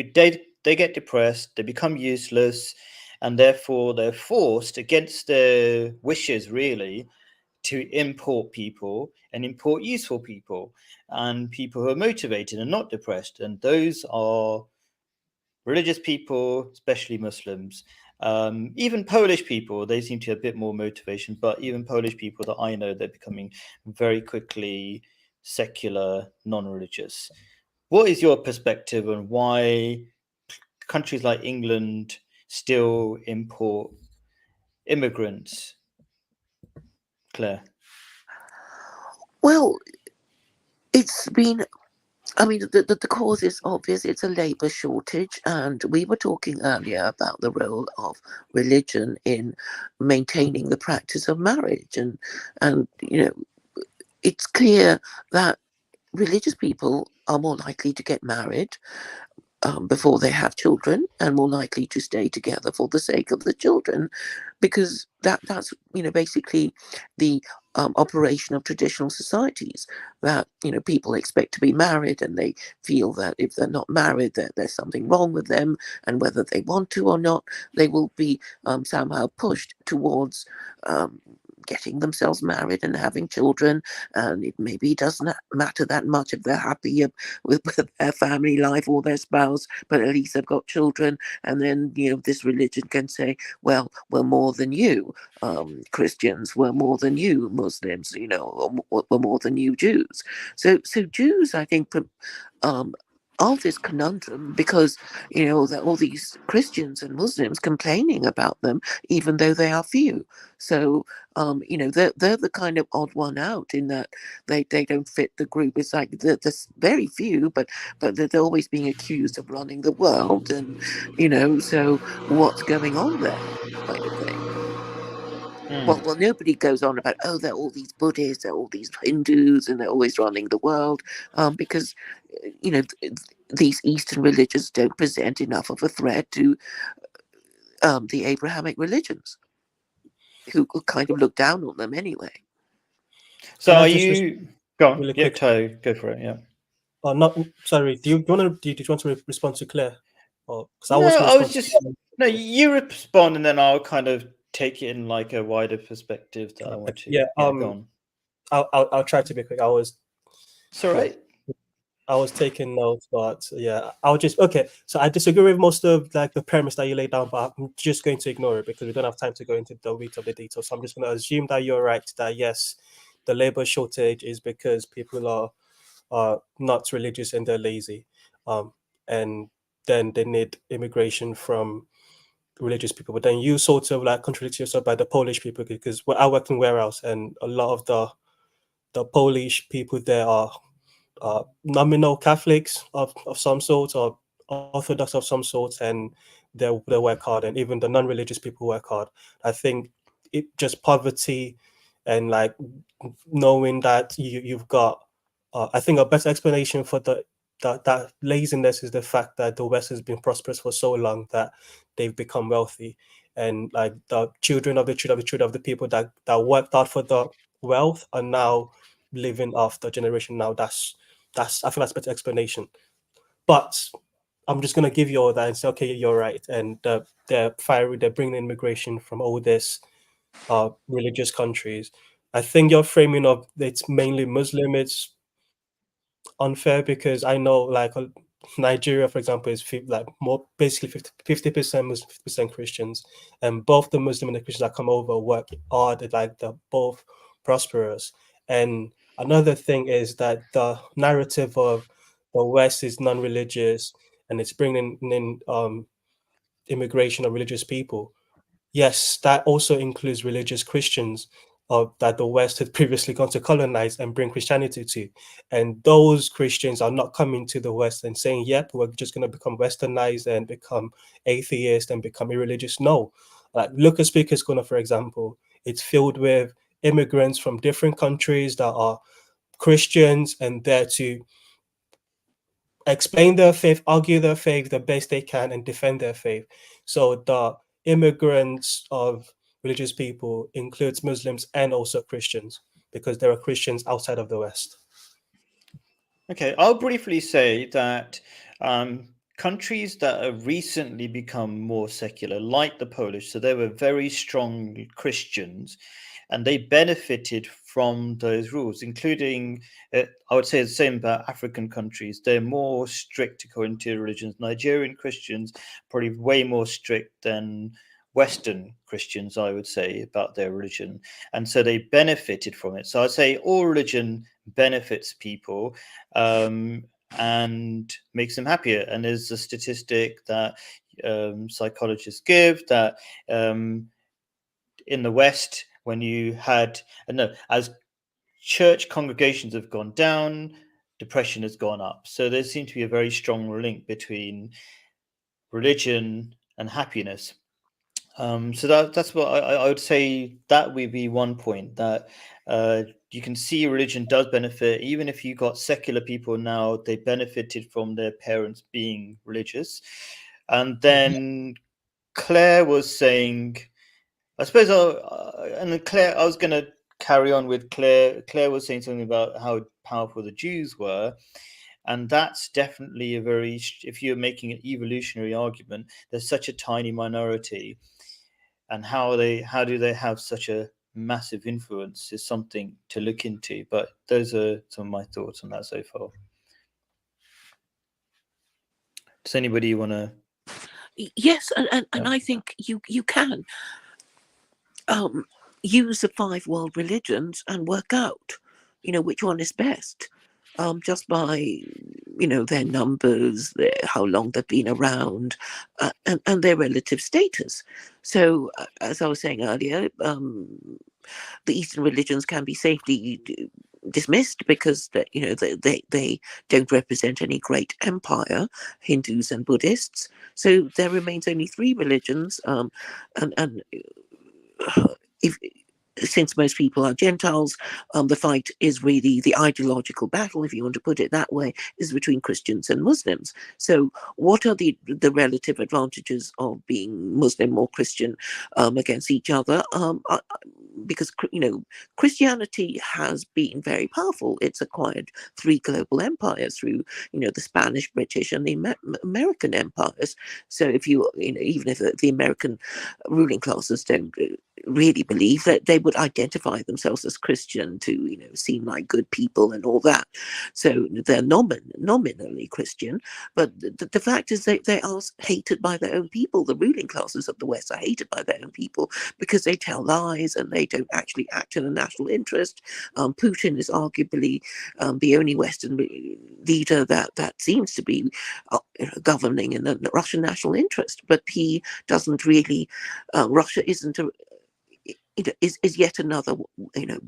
depressed, they become useless, and therefore they're forced against their wishes, really, to import people and import useful people and people who are motivated and not depressed. And those are religious people, especially Muslims. Even Polish people, they seem to have a bit more motivation, but even Polish people that I know, they're becoming very quickly secular, non-religious. What is your perspective on why countries like England still import immigrants? Claire? Well, it's been, the cause is obvious. It's a labour shortage, and we were talking earlier about the role of religion in maintaining the practice of marriage, and it's clear that religious people are more likely to get married before they have children, and more likely to stay together for the sake of the children, because that's basically the operation of traditional societies, that people expect to be married, and they feel that if they're not married, that there's something wrong with them, and whether they want to or not, they will be somehow pushed towards getting themselves married and having children. And it maybe doesn't matter that much if they're happy with their family life or their spouse, but at least they've got children. And then this religion can say, well, we're more than you Christians, we're more than you Muslims, or we're more than you Jews. So Jews, I think, of this conundrum, because that all these Christians and Muslims complaining about them, even though they are few. So they're the kind of odd one out, in that they don't fit the group. It's like there's very few, but they're always being accused of running the world, and so what's going on there, kind of thing. Well, nobody goes on about, oh, they're all these Buddhists, they're all these Hindus, and they're always running the world, because these Eastern religions don't present enough of a threat to the Abrahamic religions, who kind of look down on them anyway. So are you go on? Really Yeah, quick? go for it. Yeah. Oh, not sorry. Do you want to respond to Claire? Or because I was No, going to I was respond. just no. You respond, and then I'll kind of take it in like a wider perspective that I want to. Yeah. Go on. I'll try to be quick. It's all right. I was taking notes, but yeah, I'll just okay. So I disagree with most of like the premise that you laid down, but I'm just going to ignore it because we don't have time to go into the weeds of the details. So I'm just going to assume that you're right. That yes, the labor shortage is because people are not religious and they're lazy, and then they need immigration from religious people. But then you sort of like contradict yourself by the Polish people, because I work in warehouse, and a lot of the Polish people there are nominal Catholics of some sort, or Orthodox of some sort, and they work hard, and even the non-religious people work hard. I think it just poverty and like knowing that you've got. I think a better explanation for that laziness is the fact that the West has been prosperous for so long that they've become wealthy, and like the children of the children of the people that worked hard for the wealth are now living off the generation now. I think that's a better explanation. But I'm just gonna give you all that and say, okay, you're right. And they're bringing immigration from all these religious countries. I think your framing of it's mainly Muslim, it's unfair, because I know like Nigeria, for example, is like more basically 50% Muslim, 50% Christians, and both the Muslim and the Christians that come over work hard, like they're both prosperous. And another thing is that the narrative of the West is non-religious and it's bringing in immigration of religious people. Yes, that also includes religious Christians that the West had previously gone to colonize and bring Christianity to. And those Christians are not coming to the West and saying, yep, we're just going to become westernized and become atheist and become irreligious. No. Like, look at Speaker's Corner, for example. It's filled with immigrants from different countries that are Christians and there to explain their faith, argue their faith the best they can, and defend their faith. So the immigrants of religious people includes Muslims and also Christians, because there are Christians outside of the West. Okay, I'll briefly say that countries that have recently become more secular, like the Polish, so they were very strong Christians, and they benefited from those rules, including, I would say the same about African countries. They're more strict according to religions. Nigerian Christians probably way more strict than Western Christians, I would say, about their religion. And so they benefited from it. So I'd say all religion benefits people and makes them happier. And there's a statistic that psychologists give that in the West, when you had, as church congregations have gone down, depression has gone up. So there seems to be a very strong link between religion and happiness. So that's what I would say. That would be one point, that you can see religion does benefit. Even if you got secular people now, they benefited from their parents being religious. And then Claire was saying, I suppose, Claire, I was going to carry on with Claire. Claire was saying something about how powerful the Jews were. And that's definitely if you're making an evolutionary argument, there's such a tiny minority. And how do they have such a massive influence is something to look into. But those are some of my thoughts on that so far. Does anybody want to? Yes, and I think you can use the 5 world religions and work out, which one is best. just by their numbers, how long they've been around, and their relative status. So, as I was saying earlier, the Eastern religions can be safely dismissed because they don't represent any great empire, Hindus and Buddhists. So there remains only three religions, and if since most people are Gentiles, the fight is really the ideological battle, if you want to put it that way, is between Christians and Muslims. So, what are the relative advantages of being Muslim or Christian against each other? Because Christianity has been very powerful. It's acquired three global empires through the Spanish, British, and the American empires. So if even if the American ruling classes don't really believe that, they would identify themselves as Christian to seem like good people and all that. So they're nominally Christian, but the fact is they are hated by their own people. The ruling classes of the West are hated by their own people because they tell lies and they don't actually act in the national interest. Putin is arguably the only Western leader that seems to be governing in the Russian national interest, but he doesn't really. Russia isn't is yet another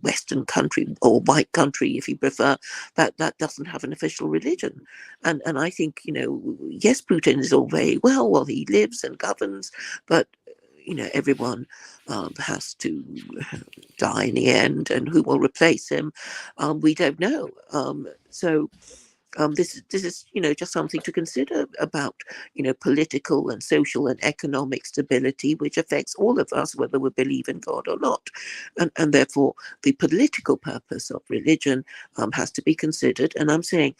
Western country, or white country if you prefer, that doesn't have an official religion. And I think yes, Putin is all very well while he lives and governs, but everyone has to die in the end, and who will replace him, we don't know. So this is just something to consider about political and social and economic stability, which affects all of us whether we believe in God or not, and therefore the political purpose of religion has to be considered. And I'm saying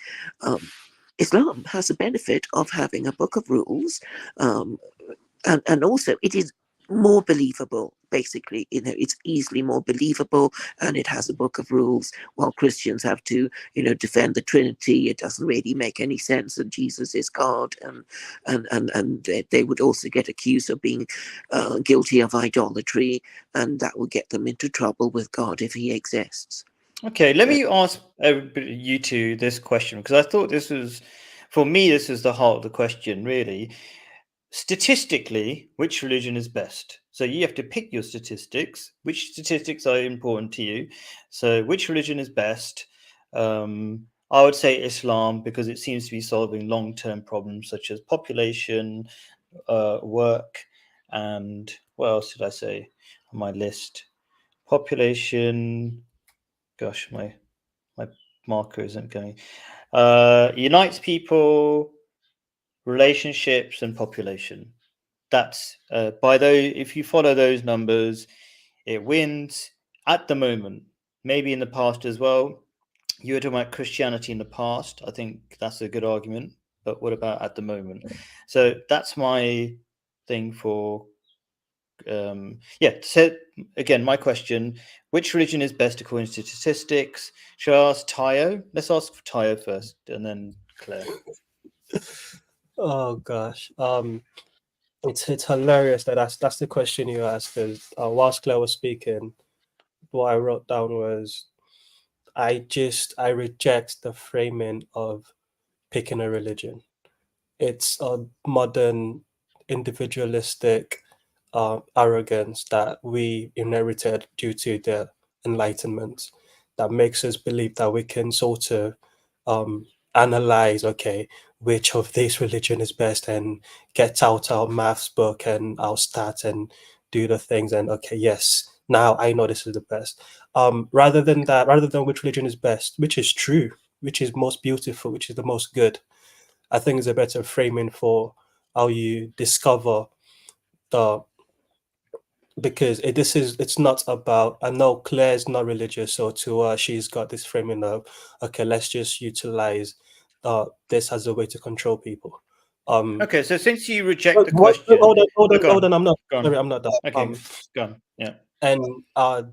Islam has the benefit of having a book of rules, and also it is more believable. Basically, it's easily more believable, and it has a book of rules, while Christians have to defend the Trinity. It doesn't really make any sense that Jesus is God, and they would also get accused of being guilty of idolatry, and that will get them into trouble with God if he exists. Okay, let me ask you two this question, because I thought this was, for me, this is the heart of the question, really. Statistically, which religion is best? So you have to pick your statistics. Which statistics are important to you? So which religion is best? I would say Islam, because it seems to be solving long-term problems such as population, work, and what else did I say on my list? Population. Gosh, my marker isn't going. Unites people, relationships, and population. That's by those. If you follow those numbers, it wins at the moment. Maybe in the past as well. You were talking about Christianity in the past. I think that's a good argument. But what about at the moment? So that's my thing for. So again, my question: which religion is best according to statistics? Should I ask Tayo? Let's ask Tayo first, and then Claire. Oh gosh, it's hilarious that's the question you asked. Because whilst Claire was speaking, what I wrote down was I reject the framing of picking a religion. It's a modern individualistic arrogance that we inherited due to the Enlightenment that makes us believe that we can sort of analyze, okay, which of these religion is best, and get out our maths book and our stats and do the things, and okay, yes, now I know this is the best. Rather than which religion is best, which is true, which is most beautiful, which is the most good, I think is a better framing for how you discover the, because it's not about, I know Claire's not religious, so to her she's got this framing of, okay, let's just utilize this as a way to control people. Okay, so since you reject the question, hold on, I'm not sorry, I'm not done. Okay, go on. Yeah. And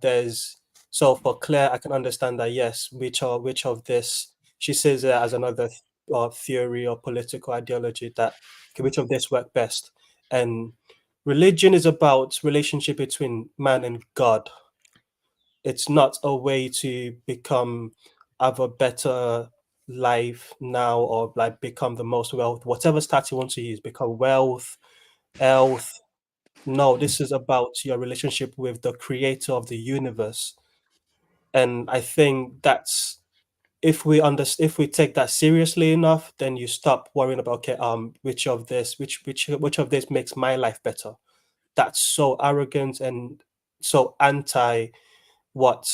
there's, so for Claire, I can understand that, yes, which of this, she says it as another theory or political ideology, that okay, which of this work best. And religion is about relationship between man and God. It's not a way to have a better life now, or like become the most wealth, whatever stat you want to use, become wealth, health. No, this is about your relationship with the creator of the universe. And I think that's, if we take that seriously enough, then you stop worrying about, okay, which of this makes my life better. That's so arrogant and so anti what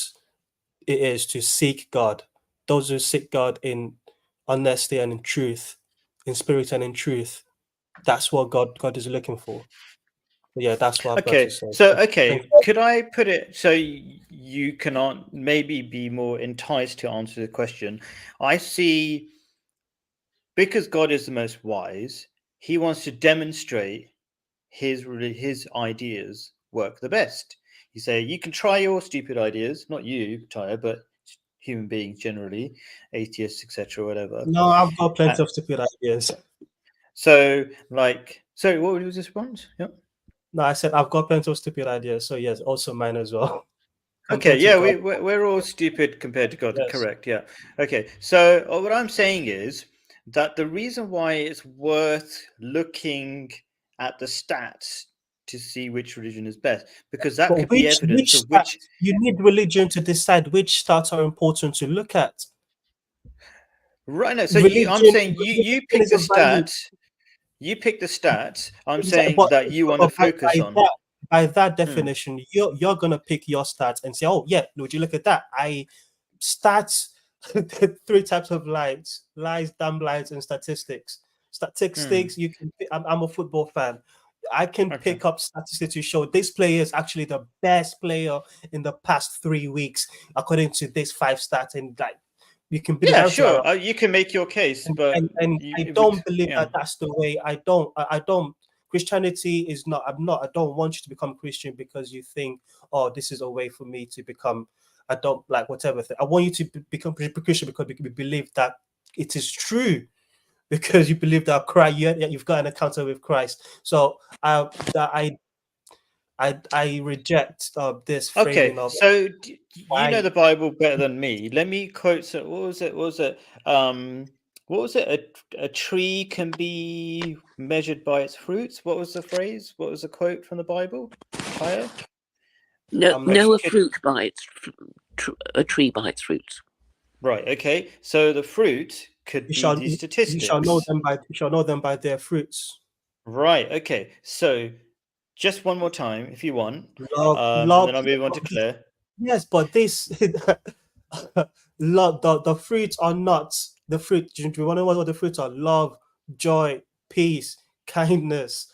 it is to seek God. Those who seek God in honesty and in truth, in spirit and in truth, that's what God is looking for. Yeah, that's what I've got to Okay, say. so Thank okay, you. could I put it so you can maybe be more enticed to answer the question? I see, because God is the most wise, he wants to demonstrate his ideas work the best. You say you can try your stupid ideas, not you, Tyre, but human beings generally, atheists, etc., whatever. No, I've got Uh, plenty of stupid ideas. so, like, sorry, what was this response? Yep. No, I said I've got plenty of stupid ideas. So yes, also mine as well. Okay, Compared to yeah, God. we're all stupid compared to God. Yes. Correct, yeah. Okay, so what I'm saying is that the reason why it's worth looking at the stats to see which religion is best, because that But could be evidence which of which. stats, you need religion to decide which stats are important to look at. Right, no, so I'm Religion, saying you religion pick is the a value. stats. You pick the stats. I'm But, saying that you want to focus on. by that Hmm, definition, you're gonna pick your stats and say, oh yeah, would you look at that? I stats three types of lies, damn lies, and statistics. hmm, Statistics, I'm a football fan. I can okay. pick up statistics to show this player is actually the best player in the past 3 weeks, according to this five stats, and like you can build a Yeah, narrative around. sure. You can make your case, but And I it would, don't believe yeah. that that's the way. I don't. Christianity is not. I'm not. I don't want you to become Christian because you think, oh, this is a way for me to become. I don't like whatever thing. I want you to become Christian because we believe that it is true, because you believe that Christ, you've got an encounter with Christ. So I reject this Okay, framing of so you know why. the Bible better than me. Let me quote. So what was it? What was it? What was it? A tree can be measured by its fruits. What was the phrase? What was the quote from the Bible? Tyre? No, I'm not no, sure. a tree by its fruits. Right. Okay. So the fruit could be the You shall know statistics. them by their fruits. Right. Okay. So just one more time, if you want, and Love, then I'll move on to Claire. yes, but this love, the fruits are not the fruit. Do you want to know what the fruits are? Love, joy, peace, kindness,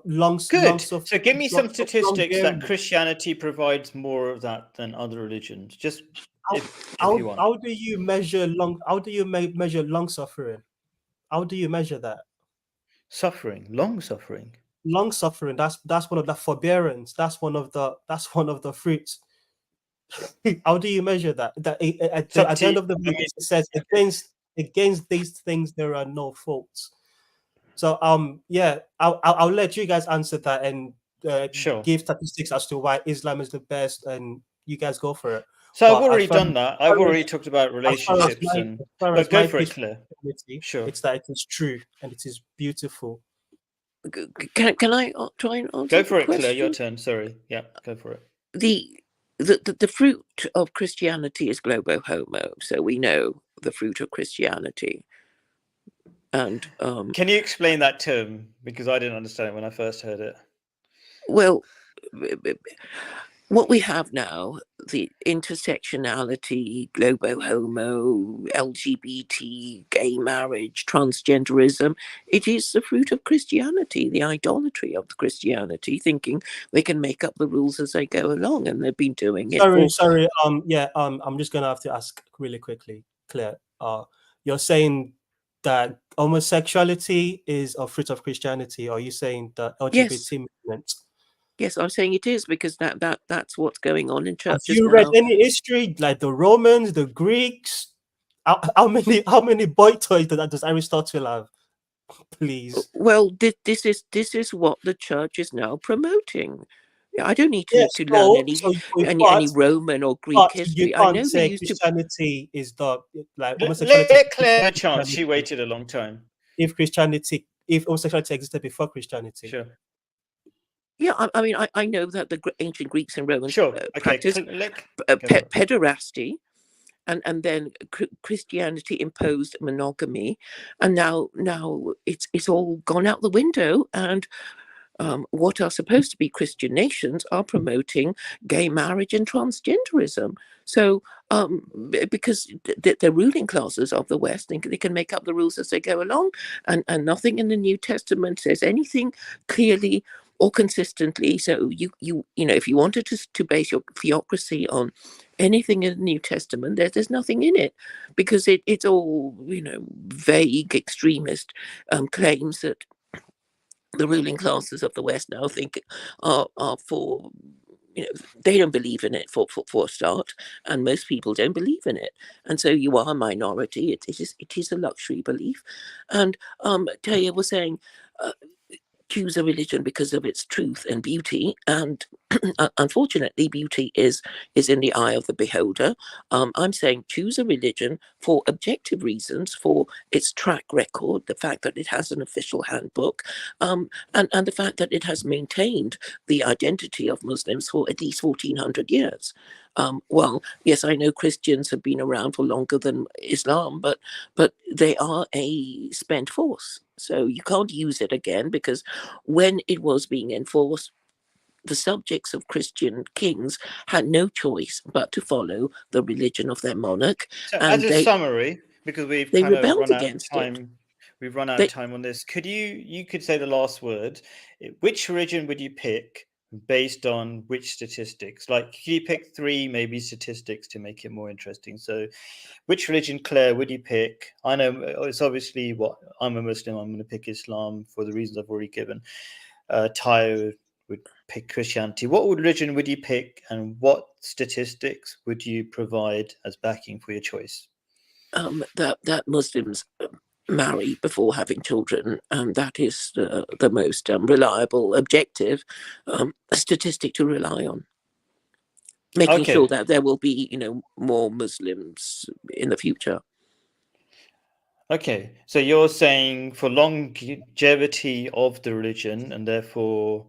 long Good. suffering, So give me some long statistics that bearing. Christianity provides more of that than other religions. Just if you want. How do you measure How do you measure long suffering? How do you measure that? Suffering, long suffering. Long suffering. That's one of the forbearance. That's one of the fruits. How do you measure that? It's up At to the you. end of the I verse, mean, it says, against these things there are no faults. So yeah, I'll let you guys answer that and sure. give statistics as to why Islam is the best, and you guys go for it. So I've But already done that. I've already talked about relationships as and far but as go my for it, pitch Claire. for Christianity, Sure. it's that it is true and it is beautiful. Can I try and answer Go the for it, Claire. Your question? turn. Sorry. Yeah, go for it. The fruit of Christianity is globohomo, so we know the fruit of Christianity. And Can you explain that term? Because I didn't understand it when I first heard it. well, what we have now, the intersectionality, globohomo, LGBT, gay marriage, transgenderism, it is the fruit of Christianity, the idolatry of Christianity, thinking they can make up the rules as they go along, and they've been doing it for. Sorry. Yeah. I'm just gonna have to ask really quickly, Claire. You're saying that homosexuality is a fruit of Christianity, or are you saying that Yes, LGBT movement? yes, I'm saying it is, because that's what's going on in Have churches you read now. any history, like the Romans, the Greeks? How many boy toys does Aristotle have? Please. Well, this is what the church is now promoting. Yeah, I don't need Yes, to learn any but Roman or Greek but you history. I can't know they say used to. Christianity is the like Let homosexuality. Claire a chance. She waited a long time. If homosexuality existed before Christianity. Sure. Yeah, I mean, I know that the ancient Greeks and Romans Sure. Okay. practiced Go for it. pederasty, and then Christianity imposed monogamy, and now it's all gone out the window, and what are supposed to be Christian nations are promoting gay marriage and transgenderism. So, because the ruling classes of the West think they can make up the rules as they go along, and nothing in the New Testament says anything clearly or consistently. So you know, if you wanted to base your theocracy on anything in the New Testament, there's nothing in it, because it's all, you know, vague extremist claims that the ruling classes of the West now think are for, you know, they don't believe in it for a start, and most people don't believe in it, and so you are a minority. It is a luxury belief, and Taya was saying, choose a religion because of its truth and beauty, and unfortunately beauty is in the eye of the beholder. I'm saying choose a religion for objective reasons, for its track record, the fact that it has an official handbook, and the fact that it has maintained the identity of Muslims for at least 1400 years. Well, yes, I know Christians have been around for longer than Islam, but they are a spent force. So you can't use it again, because when it was being enforced, the subjects of Christian kings had no choice but to follow the religion of their monarch. So, And as a summary, because we've they kind of rebelled run out of against time, it. we've run out of time on this. Could you could say the last word? Which religion would you pick based on which statistics? Like, could you pick 3 maybe statistics to make it more interesting? So, which religion, Claire, would you pick? I know it's obviously what I'm a Muslim. I'm going to pick Islam for the reasons I've already given. Ty would pick Christianity. What religion would you pick, and what statistics would you provide as backing for your choice? That Muslims marry before having children, that is the most reliable, objective statistic to rely on. Making sure that there will be, you know, more Muslims in the future. Okay, so you're saying for longevity of the religion, and therefore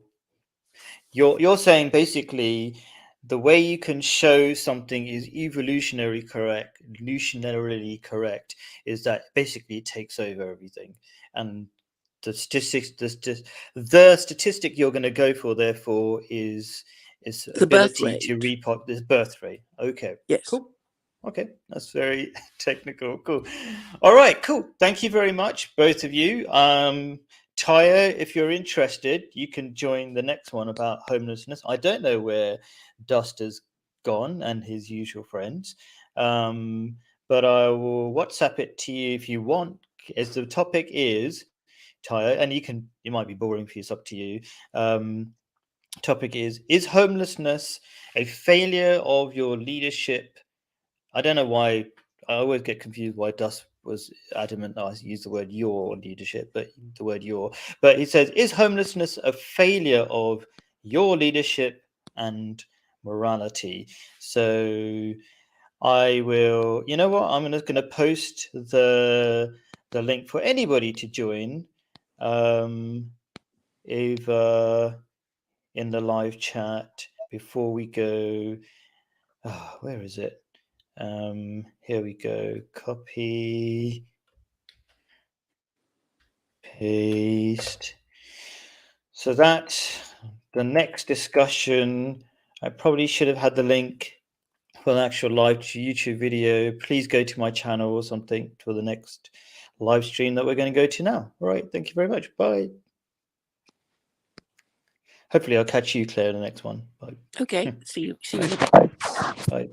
you're saying basically the way you can show something is evolutionarily correct is that basically it takes over everything, and the statistic you're going to go for therefore is the ability birth to rate. this birth rate. Okay, Yes. cool. Okay, that's very technical. Cool. All right, cool. Thank you very much, both of you. Taya, if you're interested, you can join the next one about homelessness. I don't know where Dust has gone and his usual friends, but I will WhatsApp it to you if you want, as the topic is, Taya, and it might be boring for you, it's up to you. Topic is homelessness a failure of your leadership? I don't know why. I always get confused why Dust was adamant that I use the word your leadership, but the word your. But he says, is homelessness a failure of your leadership and morality? So I will, you know what? I'm just going to post the link for anybody to join. If in the live chat before we go. Oh, where is it? Here we go. Copy, paste. So that's the next discussion. I probably should have had the link for an actual live YouTube video. Please go to my channel or something for the next live stream that we're going to go to now. All right. Thank you very much. Bye. Hopefully I'll catch you, Claire, in the next one. Bye. Okay. See you. Bye.